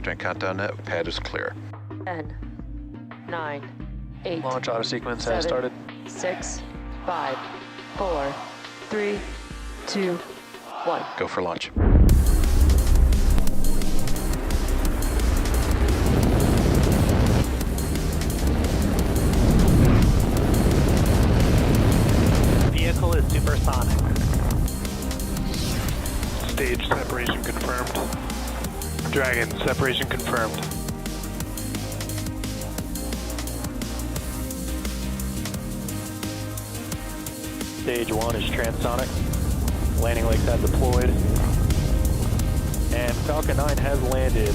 Drink countdown net. Pad is clear. 10, 9, 8, Launch auto sequence has 7, started. 6, 5, 4, 3, 2, 1. Go for launch. Vehicle is supersonic. Stage separation confirmed. Dragon, separation confirmed. Stage 1 is transonic. Landing legs have deployed. And Falcon 9 has landed.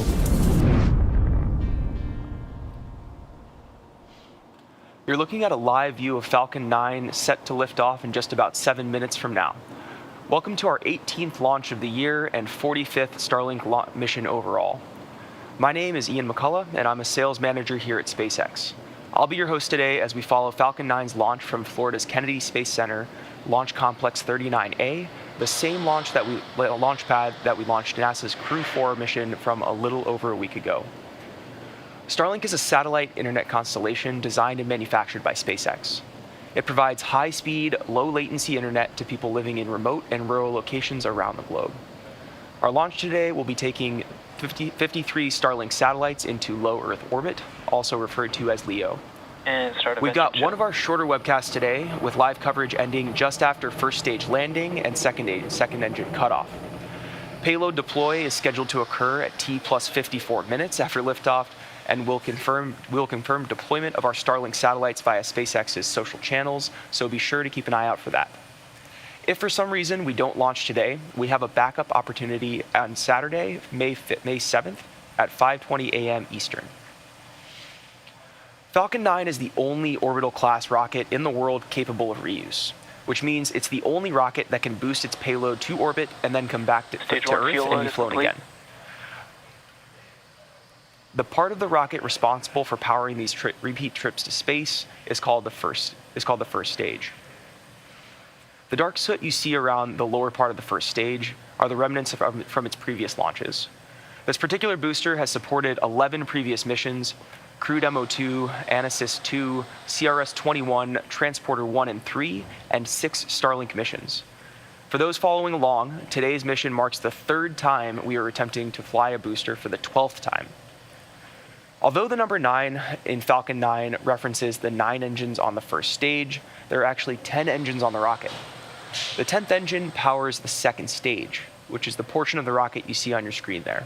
You're looking at a live view of Falcon 9 set to lift off in just about 7 minutes from now. Welcome to our 18th launch of the year and 45th Starlink mission overall. My name is Ian McCullough, and I'm a sales manager here at SpaceX. I'll be your host today as we follow Falcon 9's launch from Florida's Kennedy Space Center, Launch Complex 39A, the same launch pad that we launched NASA's Crew 4 mission from a little over a week ago. Starlink is a satellite internet constellation designed and manufactured by SpaceX. It provides high-speed, low-latency internet to people living in remote and rural locations around the globe. Our launch today will be taking 53 Starlink satellites into low Earth orbit, also referred to as LEO. And start We've got one of our shorter webcasts today, with live coverage ending just after first stage landing and second engine cutoff. Payload deploy is scheduled to occur at T plus 54 minutes after liftoff, and we'll confirm deployment of our Starlink satellites via SpaceX's social channels, so be sure to keep an eye out for that. If for some reason we don't launch today, we have a backup opportunity on Saturday, May 7th at 5:20 a.m. Eastern. Falcon 9 is the only orbital class rocket in the world capable of reuse, which means it's the only rocket that can boost its payload to orbit and then come back to Earth and be flown again. The part of the rocket responsible for powering these repeat trips to space is called the first stage. The dark soot you see around the lower part of the first stage are the remnants from its previous launches. This particular booster has supported 11 previous missions: Crew Demo 2, Anasis 2, CRS-21, Transporter 1 and 3, and 6 Starlink missions. For those following along, today's mission marks the 3rd time we are attempting to fly a booster for the 12th time. Although the number 9 in Falcon 9 references the 9 engines on the first stage, there are actually 10 engines on the rocket. The 10th engine powers the second stage, which is the portion of the rocket you see on your screen there.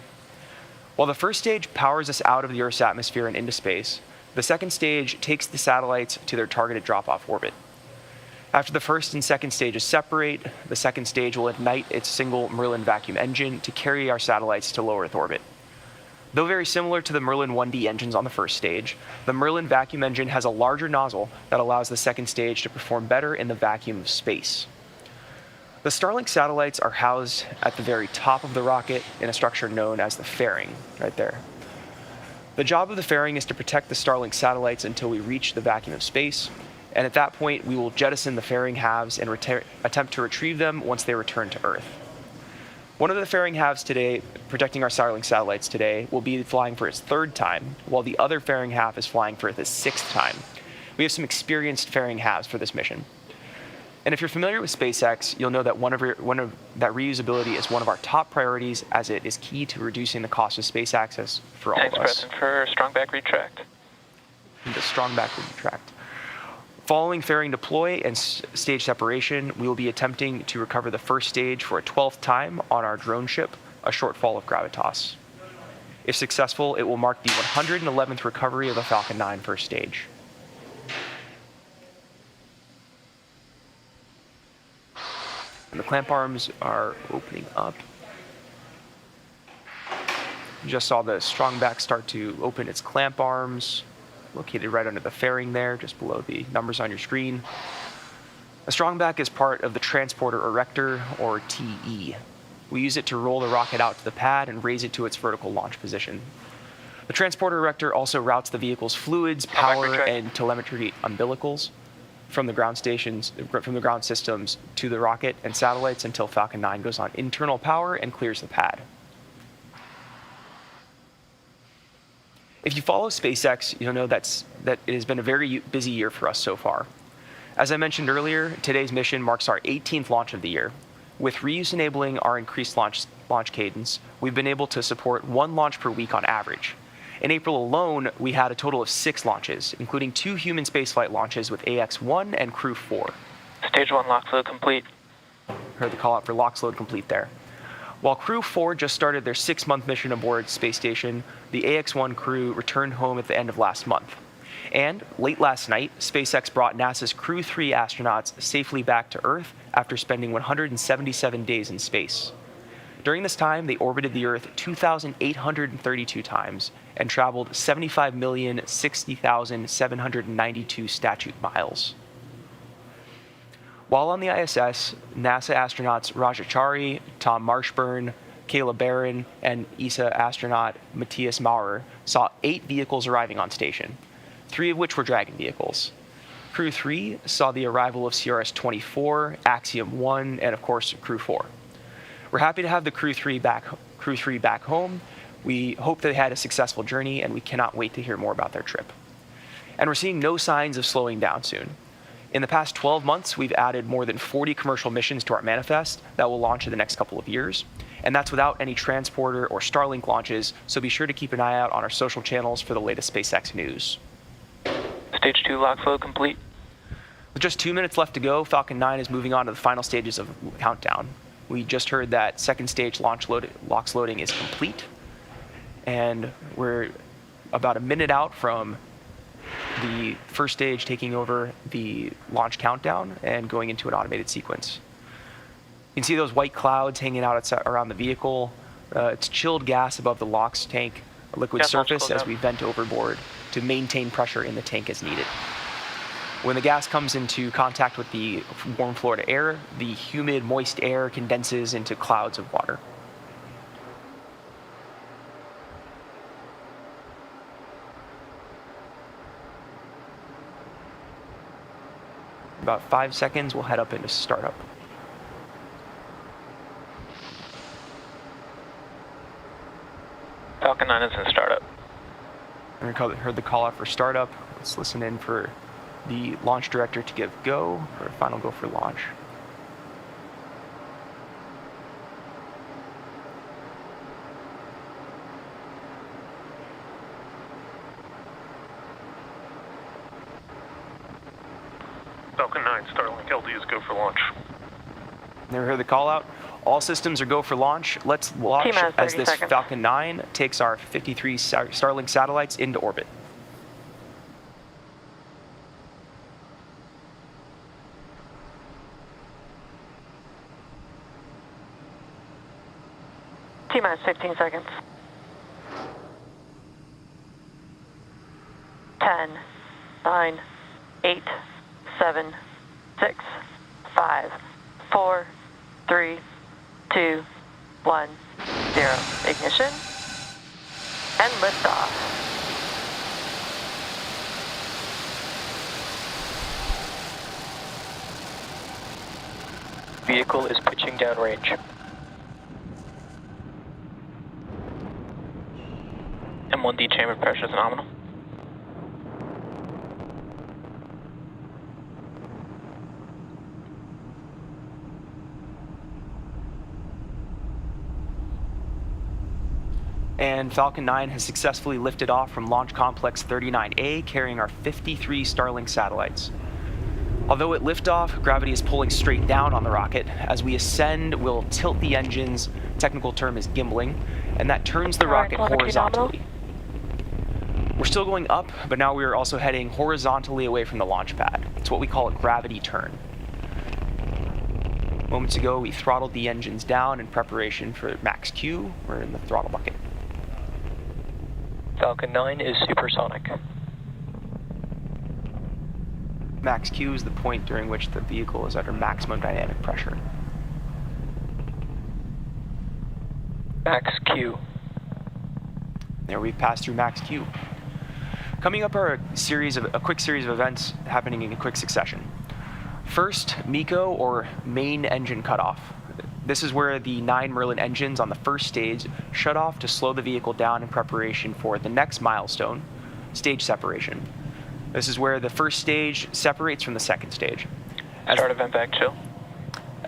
While the first stage powers us out of the Earth's atmosphere and into space, the second stage takes the satellites to their targeted drop-off orbit. After the first and second stages separate, the second stage will ignite its single Merlin vacuum engine to carry our satellites to low Earth orbit. Though very similar to the Merlin 1D engines on the first stage, the Merlin vacuum engine has a larger nozzle that allows the second stage to perform better in the vacuum of space. The Starlink satellites are housed at the very top of the rocket in a structure known as the fairing, right there. The job of the fairing is to protect the Starlink satellites until we reach the vacuum of space, and at that point we will jettison the fairing halves and attempt to retrieve them once they return to Earth. One of the fairing halves today, protecting our Starlink satellites today, will be flying for its 3rd time, while the other fairing half is flying for its 6th time. We have some experienced fairing halves for this mission. And if you're familiar with SpaceX, you'll know that that reusability is one of our top priorities, as it is key to reducing the cost of space access for all of us. Present for strong back retract. The strong back retract. Following fairing deploy and stage separation, we will be attempting to recover the first stage for a 12th time on our drone ship, a shortfall of Gravitas. If successful, it will mark the 111th recovery of the Falcon 9 first stage. And the clamp arms are opening up. You just saw the strong back start to open its clamp arms, located right under the fairing there, just below the numbers on your screen. A strong back is part of the transporter erector, or TE. We use it to roll the rocket out to the pad and raise it to its vertical launch position. The transporter erector also routes the vehicle's fluids, power, and telemetry umbilicals from the ground systems to the rocket and satellites until Falcon 9 goes on internal power and clears the pad. If you follow SpaceX, you'll know that it has been a very busy year for us so far. As I mentioned earlier, today's mission marks our 18th launch of the year. With reuse enabling our increased launch cadence, we've been able to support 1 launch per week on average. In April alone, we had a total of 6 launches, including 2 human spaceflight launches with AX-1 and Crew 4. Stage 1 lock load complete. Heard the call out for LOX load complete there. While Crew 4 just started their 6-month mission aboard space station, the AX-1 crew returned home at the end of last month. And late last night, SpaceX brought NASA's Crew 3 astronauts safely back to Earth after spending 177 days in space. During this time, they orbited the Earth 2,832 times and traveled 75,060,792 statute miles. While on the ISS, NASA astronauts Rajachari, Tom Marshburn, Kayla Barron, and ESA astronaut Matthias Maurer saw 8 vehicles arriving on station, 3 of which were Dragon vehicles. Crew 3 saw the arrival of CRS-24, Axiom 1, and of course, Crew 4. We're happy to have the Crew 3 back home. We hope they had a successful journey, and we cannot wait to hear more about their trip. And we're seeing no signs of slowing down soon. In the past 12 months, we've added more than 40 commercial missions to our manifest that will launch in the next couple of years. And that's without any transporter or Starlink launches, so be sure to keep an eye out on our social channels for the latest SpaceX news. Stage 2 lock load complete. With just 2 minutes left to go, Falcon 9 is moving on to the final stages of countdown. We just heard that second stage LOX loading is complete, and we're about a minute out from the first stage taking over the launch countdown and going into an automated sequence. You can see those white clouds hanging out around the vehicle. It's chilled gas above the LOX tank, a liquid surface as we vent overboard to maintain pressure in the tank as needed. When the gas comes into contact with the warm Florida air, the humid, moist air condenses into clouds of water. About 5 seconds, we'll head up into startup. Falcon 9 is in startup. We heard the call out for startup. Let's listen in for the launch director to give go, or final go for launch. Falcon 9, Starlink LD is go for launch. Never heard the call out. All systems are go for launch. Let's launch T-minus as 30 this seconds. Falcon 9 takes our 53 Starlink satellites into orbit. T-minus 15 seconds. 10, 9, 8, 7, 6, 5, 4, 3, 2, 1, 0. Ignition and liftoff. Vehicle is pitching downrange. M1D chamber pressure is nominal. And Falcon 9 has successfully lifted off from Launch Complex 39A, carrying our 53 Starlink satellites. Although at liftoff, gravity is pulling straight down on the rocket. As we ascend, we'll tilt the engines, technical term is gimbling, and that turns the rocket horizontally. We're still going up, but now we are also heading horizontally away from the launch pad. It's what we call a gravity turn. Moments ago, we throttled the engines down in preparation for max Q. We're in the throttle bucket. Falcon 9 is supersonic. Max Q is the point during which the vehicle is under maximum dynamic pressure. Max Q. There, we've passed through max Q. Coming up are a quick series of events happening in quick succession. First, MECO, or main engine cutoff. This is where the 9 Merlin engines on the first stage shut off to slow the vehicle down in preparation for the next milestone, stage separation. This is where the first stage separates from the second stage. Start event back chill.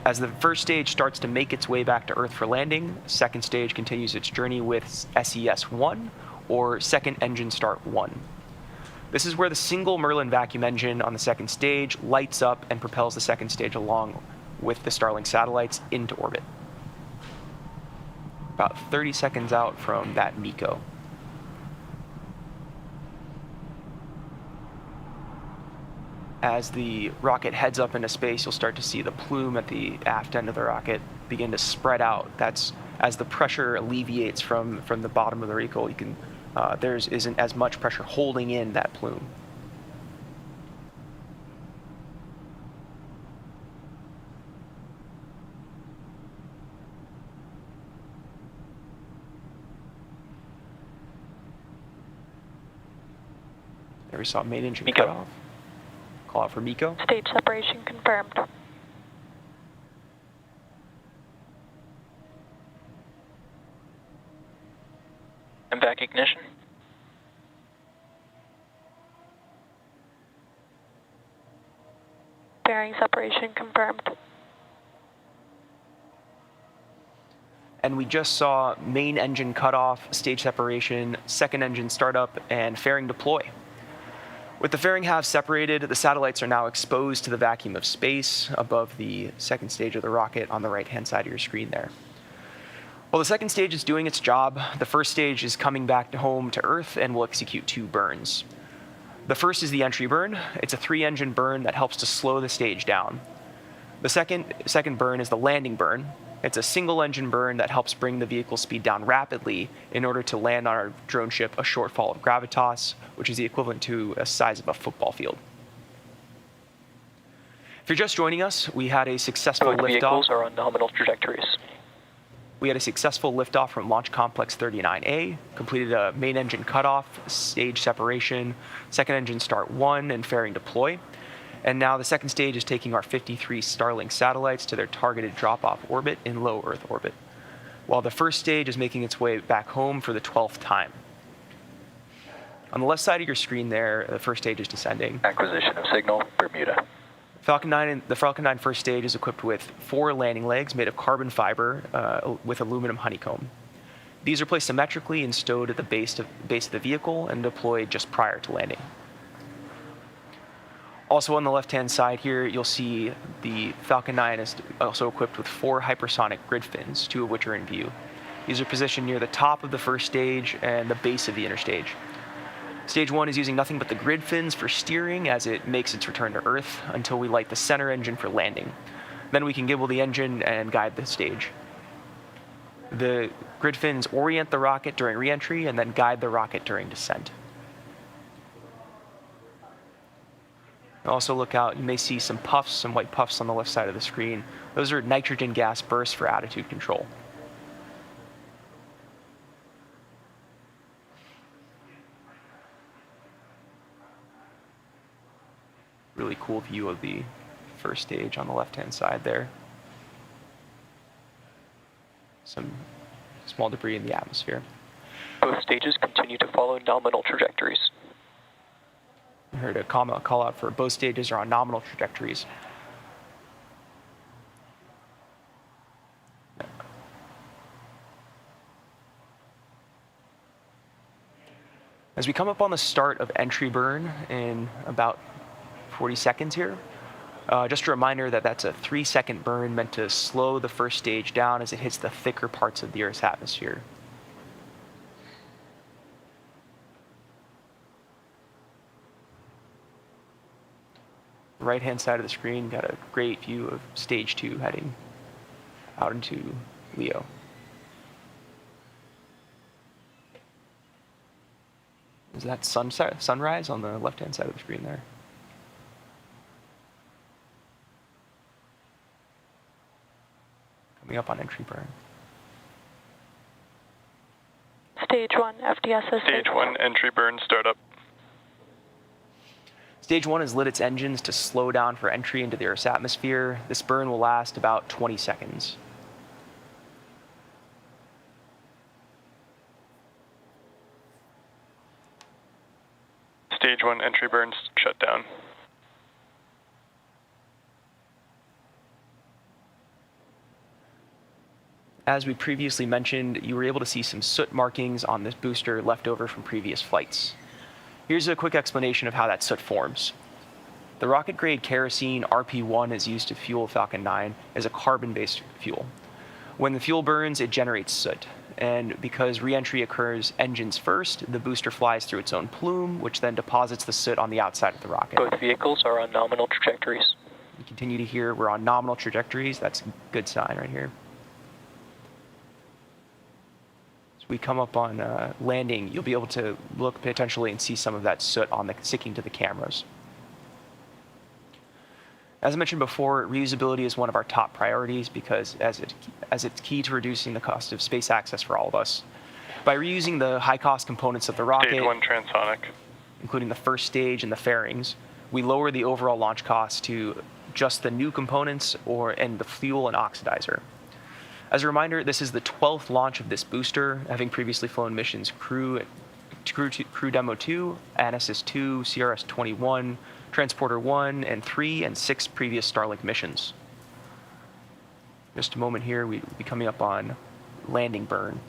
As the first stage starts to make its way back to Earth for landing, the second stage continues its journey with SES-1, or Second Engine Start 1. This is where the single Merlin vacuum engine on the second stage lights up and propels the second stage along with the Starlink satellites into orbit. About 30 seconds out from that MECO. As the rocket heads up into space, you'll start to see the plume at the aft end of the rocket begin to spread out. That's as the pressure alleviates from the bottom of the vehicle. You can there isn't as much pressure holding in that plume. There we saw main engine cut off. Call out for MECO. Stage separation confirmed. And back ignition. Bearing separation confirmed. And we just saw main engine cutoff, stage separation, second engine startup, and fairing deploy. With the fairing halves separated, the satellites are now exposed to the vacuum of space above the second stage of the rocket on the right-hand side of your screen there. While the second stage is doing its job, the first stage is coming back home to Earth and will execute 2 burns. The first is the entry burn. It's a 3-engine burn that helps to slow the stage down. The second burn is the landing burn. It's a single-engine burn that helps bring the vehicle speed down rapidly in order to land on our drone ship a shortfall of gravitas, which is the equivalent to a size of a football field. If you're just joining us, we had a successful Both liftoff. vehicles are on nominal trajectories. We had a successful liftoff from Launch Complex 39A, completed a main engine cutoff, stage separation, second engine start 1, and fairing deploy. And now the second stage is taking our 53 Starlink satellites to their targeted drop-off orbit in low Earth orbit, while the first stage is making its way back home for the 12th time. On the left side of your screen there, the first stage is descending. Acquisition of signal, Bermuda. The Falcon 9 first stage is equipped with 4 landing legs made of carbon fiber with aluminum honeycomb. These are placed symmetrically and stowed at the base of the vehicle and deployed just prior to landing. Also on the left-hand side here, you'll see the Falcon 9 is also equipped with 4 hypersonic grid fins, 2 of which are in view. These are positioned near the top of the first stage and the base of the interstage. Stage 1 is using nothing but the grid fins for steering as it makes its return to Earth until we light the center engine for landing. Then we can gibble the engine and guide the stage. The grid fins orient the rocket during re-entry and then guide the rocket during descent. Also look out, you may see some puffs, some white puffs on the left side of the screen. Those are nitrogen gas bursts for attitude control. Really cool view of the first stage on the left-hand side there. Some small debris in the atmosphere. Both stages continue to follow nominal trajectories. I heard a call out for both stages are on nominal trajectories. As we come up on the start of entry burn in about 40 seconds here, just a reminder that that's a 3-second burn meant to slow the first stage down as it hits the thicker parts of the Earth's atmosphere. Right-hand side of the screen got a great view of stage 2 heading out into Leo. Is that sunrise on the left-hand side of the screen there? Coming up on entry burn. Stage 1, FDSS. Stage 1, entry burn, startup. Stage 1 has lit its engines to slow down for entry into the Earth's atmosphere. This burn will last about 20 seconds. Stage 1 entry burns shut down. As we previously mentioned, you were able to see some soot markings on this booster left over from previous flights. Here's a quick explanation of how that soot forms. The rocket-grade kerosene RP1 is used to fuel Falcon 9 as a carbon-based fuel. When the fuel burns, it generates soot. And because re-entry occurs engines first, the booster flies through its own plume, which then deposits the soot on the outside of the rocket. Both vehicles are on nominal trajectories. You continue to hear we're on nominal trajectories. That's a good sign right here. As we come up on landing, you'll be able to look potentially and see some of that soot sticking to the cameras. As I mentioned before, reusability is one of our top priorities because as it's key to reducing the cost of space access for all of us. By reusing the high-cost components of the rocket, Stage 1 transonic. including the first stage and the fairings, we lower the overall launch cost to just the new components and the fuel and oxidizer. As a reminder, this is the 12th launch of this booster, having previously flown missions Crew Demo 2, Anasis 2, CRS 21, Transporter 1 and 3, and 6 previous Starlink missions. Just a moment here, we'll be coming up on landing burn.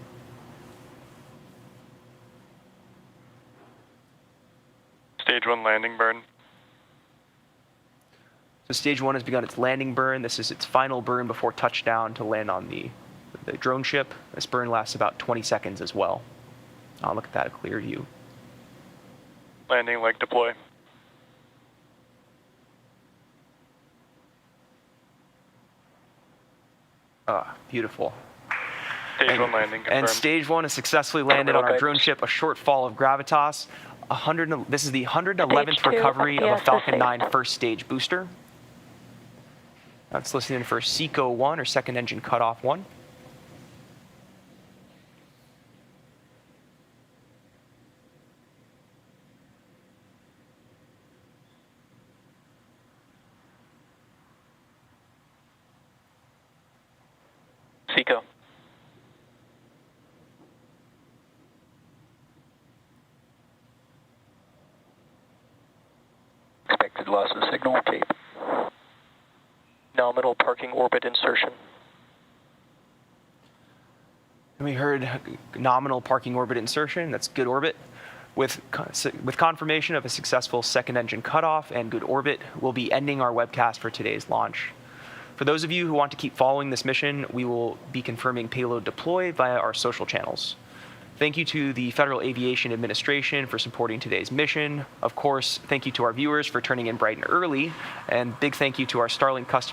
Stage 1 landing burn. So stage 1 has begun its landing burn. This is its final burn before touchdown to land on the drone ship. This burn lasts about 20 seconds as well. I'll look at that, a clear view. Landing leg deploy. Ah, beautiful. Stage 1 landing confirmed. And stage 1 has successfully landed on our drone ship, a short fall of gravitas. This is the 111th Stage 2 recovery of a FTSA. Falcon 9 first stage booster. That's listening for SECO 1 or second engine cutoff 1. SECO. Expected loss of signal tape. Nominal parking orbit insertion. And we heard nominal parking orbit insertion. That's good orbit. With confirmation of a successful second engine cutoff and good orbit, we'll be ending our webcast for today's launch. For those of you who want to keep following this mission, we will be confirming payload deploy via our social channels. Thank you to the Federal Aviation Administration for supporting today's mission. Of course, thank you to our viewers for turning in bright and early, and big thank you to our Starlink customers